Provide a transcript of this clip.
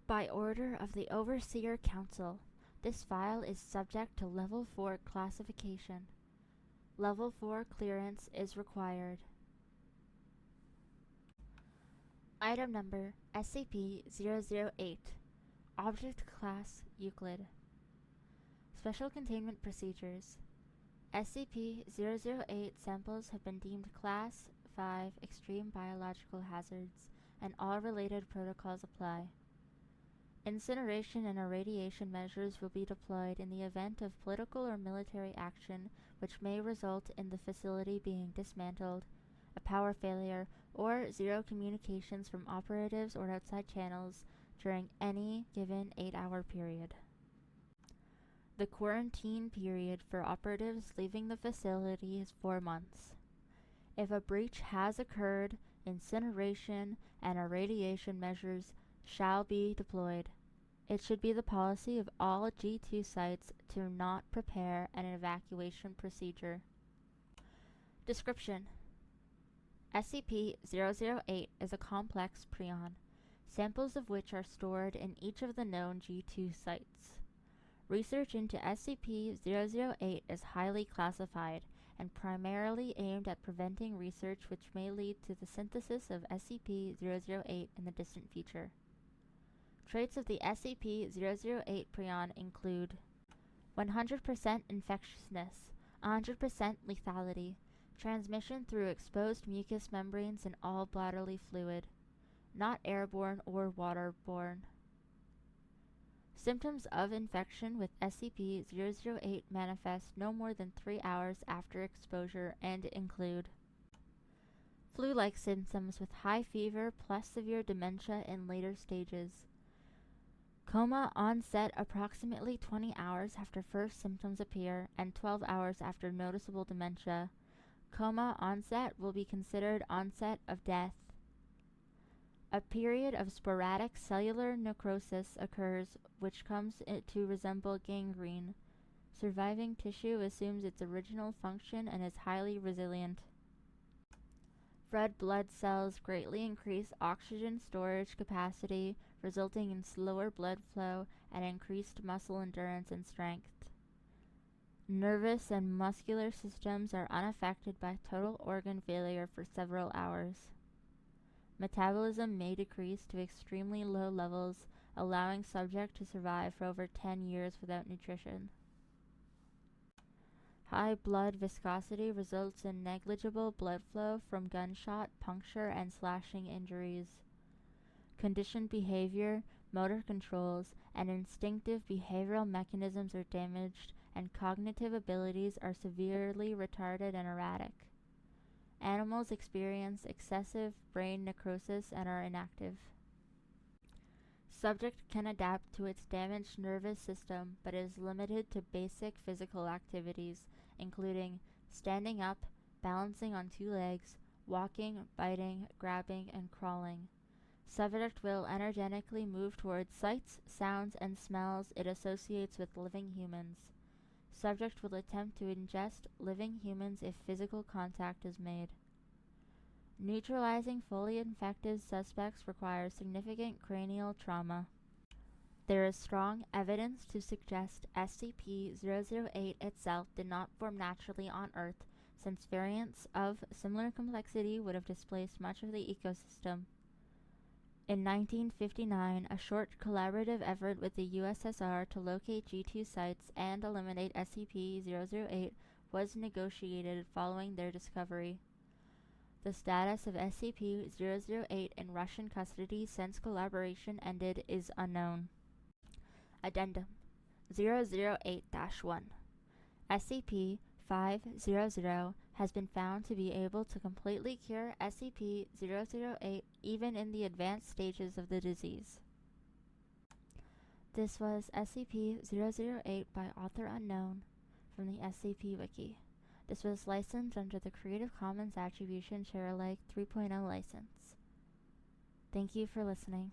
By order of the Overseer Council, this file is subject to Level 4 classification. Level 4 clearance is required. Item number SCP-008. Object Class Euclid. Special Containment Procedures. SCP-008 samples have been deemed Class 5 Extreme Biological Hazards, and all related protocols apply. Incineration and irradiation measures will be deployed in the event of political or military action which may result in the facility being dismantled, a power failure, or zero communications from operatives or outside channels during any given 8-hour period. The quarantine period for operatives leaving the facility is 4 months. If a breach has occurred, incineration and irradiation measures shall be deployed. It should be the policy of all G2 sites to not prepare an evacuation procedure. Description: SCP-008 is a complex prion, samples of which are stored in each of the known G2 sites. Research into SCP-008 is highly classified and primarily aimed at preventing research which may lead to the synthesis of SCP-008 in the distant future. Traits of the SCP-008 prion include 100% infectiousness, 100% lethality, transmission through exposed mucous membranes and all bodily fluid, not airborne or waterborne. Symptoms of infection with SCP-008 manifest no more than 3 hours after exposure and include flu-like symptoms with high fever plus severe dementia in later stages, coma onset approximately 20 hours after first symptoms appear and 12 hours after noticeable dementia. Coma onset will be considered onset of death. A period of sporadic cellular necrosis occurs which comes to resemble gangrene. Surviving tissue assumes its original function and is highly resilient. Red blood cells greatly increase oxygen storage capacity, resulting in slower blood flow and increased muscle endurance and strength. Nervous and muscular systems are unaffected by total organ failure for several hours. Metabolism may decrease to extremely low levels, allowing subject to survive for over 10 years without nutrition. High blood viscosity results in negligible blood flow from gunshot, puncture, and slashing injuries. Conditioned behavior, motor controls, and instinctive behavioral mechanisms are damaged, and cognitive abilities are severely retarded and erratic. Animals experience excessive brain necrosis and are inactive. Subject can adapt to its damaged nervous system, but is limited to basic physical activities, including standing up, balancing on 2 legs, walking, biting, grabbing, and crawling. Subject will energetically move towards sights, sounds, and smells it associates with living humans. Subject will attempt to ingest living humans if physical contact is made. Neutralizing fully infected suspects requires significant cranial trauma. There is strong evidence to suggest SCP-008 itself did not form naturally on Earth, since variants of similar complexity would have displaced much of the ecosystem. In 1959, a short collaborative effort with the USSR to locate G2 sites and eliminate SCP-008 was negotiated following their discovery. The status of SCP-008 in Russian custody since collaboration ended is unknown. Addendum 008-1 SCP-500 has been found to be able to completely cure SCP-008 even in the advanced stages of the disease. This was SCP-008 by author unknown from the SCP Wiki. This was licensed under the Creative Commons Attribution Share Alike 3.0 license. Thank you for listening.